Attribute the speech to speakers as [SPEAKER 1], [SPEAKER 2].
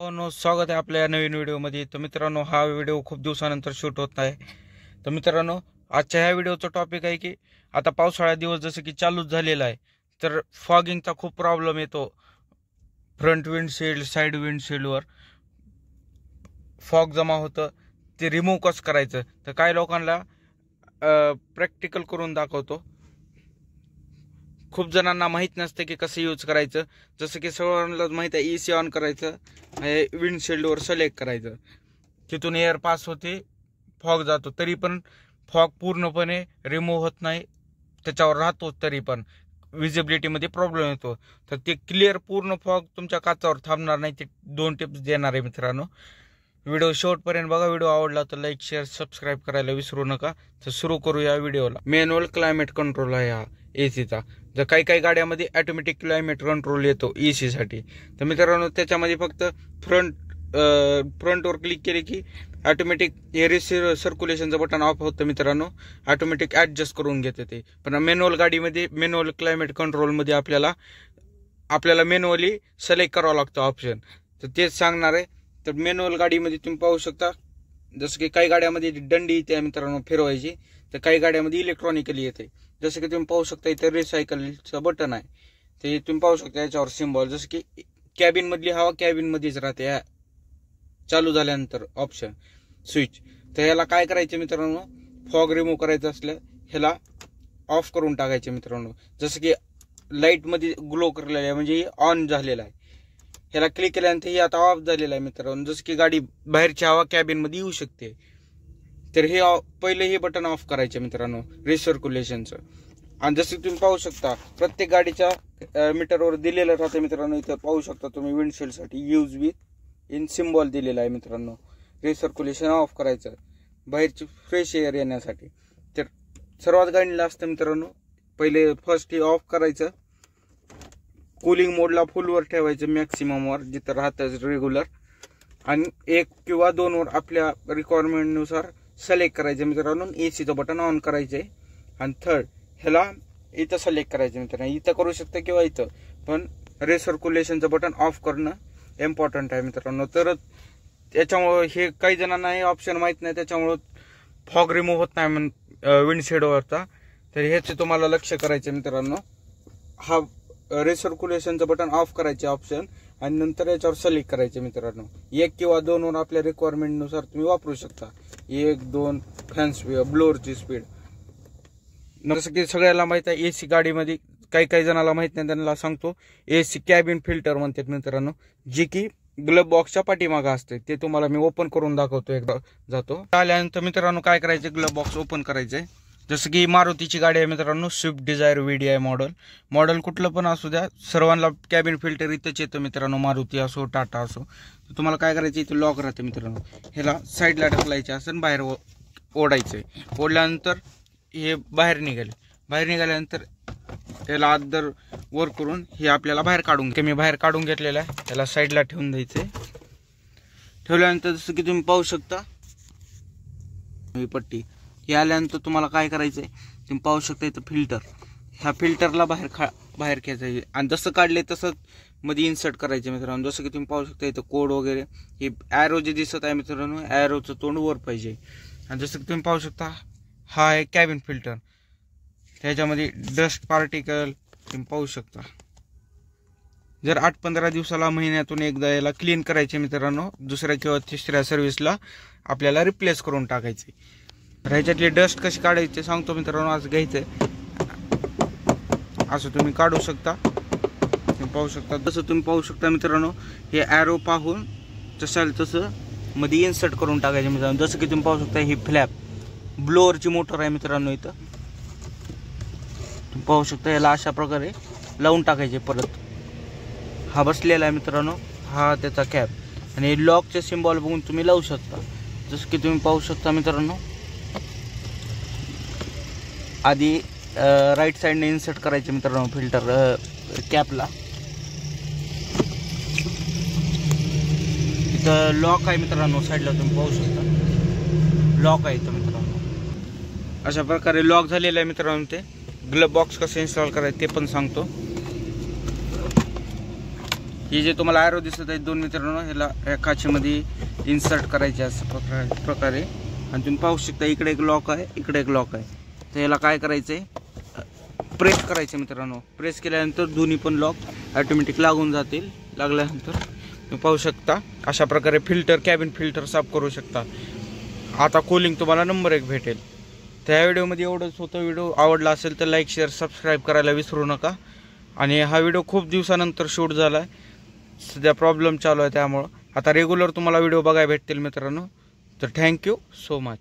[SPEAKER 1] स्वागत आहे आपल्या नवीन व्हिडिओमध्ये। तर मित्रांनो, हा व्हिडिओ खूप दिवसानंतर शूट होत आहे। तर मित्रांनो, आजच्या ह्या व्हिडिओचा टॉपिक आहे की आता पावसाळा दिवस जसं की चालूच झालेला आहे, तर फॉगिंगचा खूप प्रॉब्लेम येतो। फ्रंट विंडशील्ड, साईड विंडशील्डवर फॉग जमा होतं, ते रिमूव्ह कसं करायचं तर काही लोकांना प्रॅक्टिकल करून दाखवतो। खूप जणांना माहीत नसते की कसं यूज करायचं। जसं की सर्वांनाच माहीत आहे, AC ऑन करायचं, विंडशील्डवर सिलेक्ट करायचं, तिथून एअर पास होते, फॉग जातो, तरी पण फॉग पूर्णपणे रिमूव्ह होत नाही, त्याच्यावर राहतो, तरी पण विजिबिलिटीमध्ये प्रॉब्लेम येतो। तर ते क्लिअर पूर्ण फॉग तुमच्या काचावर थांबणार नाही। ते 2 टिप्स देणार आहे मित्रांनो। व्हिडिओ शेवटपर्यंत बघा। व्हिडिओ आवडला तर लाईक, शेअर, सबस्क्राईब करायला विसरू नका। तर सुरू करूया व्हिडिओला। मॅन्युअल क्लायमेट कंट्रोल आहे हा ACचा। जर काही गाड्यामध्ये ऑटोमॅटिक क्लायमेट कंट्रोल येतो AC साठी, तर मित्रांनो त्याच्यामध्ये फक्त फ्रंटवर क्लिक केले की ऑटोमॅटिक एअर सर्क्युलेशनचं बटन ऑफ होतं मित्रांनो, ऑटोमॅटिक ॲडजस्ट करून घेते ते। पण मॅन्युअल गाडीमध्ये, मॅन्युअल क्लायमेट कंट्रोलमध्ये आपल्याला मॅन्युअली सिलेक्ट करावं लागतं ऑप्शन, तर तेच सांगणार आहे। तर मॅन्युअल गाडीमध्ये तुम्ही पाहू शकता, जसं की काही गाड्यामध्ये दंडी येते मित्रांनो फिरवायची, तर काही गाड्यामध्ये इलेक्ट्रॉनिकली येते। जसं की तुम्ही पाहू शकता इथे रिसायकलचं बटन आहे, ते तुम्ही पाहू शकता याच्यावर सिम्बॉल। जसं की कॅबिन मधली हवा कॅबिन मध्येच राहते चालू झाल्यानंतर ऑप्शन स्विच। तर ह्याला काय करायचं मित्रांनो, फॉग रिमूव्ह करायचं असलं ह्याला ऑफ करून टाकायचे मित्रांनो। जसं की लाईट मध्ये ग्लो करलेला आहे म्हणजे ऑन झालेला आहे, ह्याला क्लिक केल्यानंतर हे आता ऑफ झालेलं आहे मित्रांनो। जसं की गाडी बाहेरची हवा कॅबिन मध्ये येऊ शकते, तर हे पहिले हे बटन ऑफ करायचे मित्रांनो रिसर्क्युलेशनचं। आणि जसं तुम्ही पाहू शकता प्रत्येक गाडीच्या मीटरवर दिलेलं राहतं मित्रांनो। इथं पाहू शकता तुम्ही विंडशील्ड साठी यूज विथ इन सिम्बॉल दिलेला आहे मित्रांनो। रिसर्क्युलेशन ऑफ करायचं बाहेरची फ्रेश एअर येण्यासाठी। तर सर्वात गाडीला असतं मित्रांनो, पहिले फर्स्ट हे ऑफ करायचं, कूलिंग मोडला फुलवर ठेवायचं, मॅक्सिममवर जिथं राहतं रेग्युलर, आणि 1 किंवा 2 वर आपल्या रिक्वायरमेंटनुसार सिलेक्ट करायचं मित्रांनो। ACचं बटन ऑन करायचंय, आणि थर्ड ह्याला इथं सिलेक्ट करायचं मित्रांनो, इथं करू शकता किंवा इथं, पण रिसर्क्युलेशनचं बटन ऑफ करणं इम्पॉर्टंट आहे मित्रांनो। तर त्याच्यामुळं हे काही जणांना हे ऑप्शन माहीत नाही, त्याच्यामुळं फॉग रिमूव्ह होत नाही विंडशील्डवरचा। तर ह्याचे तुम्हाला लक्ष करायचं मित्रांनो। हा रिसर्क्युलेशनचं बटन ऑफ करायचे ऑप्शन, आणि नंतर याच्यावर सिलेक्ट करायचे मित्रांनो। 1 किंवा 2 वर आपल्या रिक्वायरमेंटनुसार तुम्ही वापरू शकता, 1, 2 फॅन स्पीड, ब्लोअरची स्पीड। जसं की सगळ्याला माहित आहे AC गाडीमध्ये, काही जणाला माहित नाही त्यांना सांगतो, AC कॅबिन फिल्टर म्हणतात मित्रांनो, जे की ग्लब बॉक्सच्या पाठीमागे असते। ते तुम्हाला मी ओपन करून दाखवतो एकदा जातो। आल्यानंतर मित्रांनो काय करायचं, ग्लब बॉक्स ओपन करायचंय। जसं की मारुतीची गाडी आहे मित्रांनो, स्विफ्ट डिझायर VDI मॉडेल कुठलं पण असू द्या, सर्वांना कॅबिन फिल्टर इथंच येतं मित्रांनो, मारुती असो टाटा असो। तर तुम्हाला काय करायचं, इथं लॉक राहते मित्रांनो, ह्याला साईडला ढकलायचं असं बाहेर ओढायचंय। ओढल्यानंतर हे बाहेर निघाल्यानंतर त्याला आदर वर करून हे आपल्याला बाहेर काढून मी बाहेर काढून घेतलेलं आहे, त्याला साईडला ठेवून द्यायचंय। ठेवल्यानंतर जसं की तुम्ही पाहू शकता ही पट्टी हे आल्यानंतर तुम्हाला काय करायचंय, तुम्ही पाहू शकता इथं फिल्टर, ह्या फिल्टरला बाहेर घ्यायचं, आणि जसं काढले तसंच मध्ये इन्सर्ट करायचे मित्रांनो। जसं की तुम्ही पाहू शकता इथं कोड वगैरे, हे ॲरो जे दिसत आहे मित्रांनो, ॲरोचं तोंड वर पाहिजे। आणि जसं की तुम्ही पाहू शकता हा आहे कॅबिन फिल्टर, त्याच्यामध्ये डस्ट पार्टिकल तुम्ही पाहू शकता। जर 8-15 दिवसाला, महिन्यातून एकदा याला क्लीन करायचे मित्रांनो। दुसऱ्या किंवा तिसऱ्या सर्व्हिसला आपल्याला रिप्लेस करून टाकायचे। ह्याच्यातली डस्ट कशी काढायची सांगतो मित्रांनो, आज घ्यायचंय असं तुम्ही काढू शकता, तुम्ही पाहू शकता। तसं तुम्ही पाहू शकता मित्रांनो, हे ॲरो पाहून जसं तसं मध्ये इन्सर्ट करून टाकायचे मित्रांनो। जसं की तुम्ही पाहू शकता ही फ्लॅप ब्लोअरची मोटर आहे मित्रांनो, इथं तुम्ही पाहू शकता, याला अशा प्रकारे लावून टाकायचे परत। हा बसलेला आहे मित्रांनो, हा त्याचा कॅप, आणि लॉकचे सिम्बॉल बघून तुम्ही लावू शकता। जसं की तुम्ही पाहू शकता मित्रांनो, आधी राईट साईडने इन्सर्ट करायचे मित्रांनो फिल्टर कॅपला। इथं लॉक आहे मित्रांनो, साईडला तुम्ही पाहू शकता लॉक आहे इथं मित्रांनो। अशा प्रकारे लॉक झालेलं आहे मित्रांनो। ते ग्लब बॉक्स कसं इन्स्टॉल करायचं ते पण सांगतो। हे जे तुम्हाला आरो दिसत आहेत दोन मित्रांनो, ह्याला या काचेमध्ये इन्सर्ट करायचे असं प्रकारे. आणि तुम्ही पाहू शकता इकडे एक लॉक आहे, इकडे एक लॉक आहे. तर याला काय करायचं आहे, प्रेस करायचं मित्रांनो. प्रेस केल्यानंतर दोन्ही पण लॉक ऑटोमॅटिक लागून जातील. लागल्यानंतर तुम्ही पाहू शकता अशा प्रकारे फिल्टर, कॅबिन फिल्टर साफ करू शकता. आता कूलिंग तुम्हाला नंबर 1 भेटेल. तर या व्हिडिओमध्ये एवढंच होतं. व्हिडिओ आवडला असेल तर लाईक, शेअर, सबस्क्राईब करायला विसरू नका. आणि हा व्हिडिओ खूप दिवसानंतर शूट झाला आहे, सध्या प्रॉब्लेम चालू आहे, त्यामुळं आता रेग्युलर तुम्हाला व्हिडिओ बघायला भेटतील मित्रांनो. तर थँक्यू सो मच.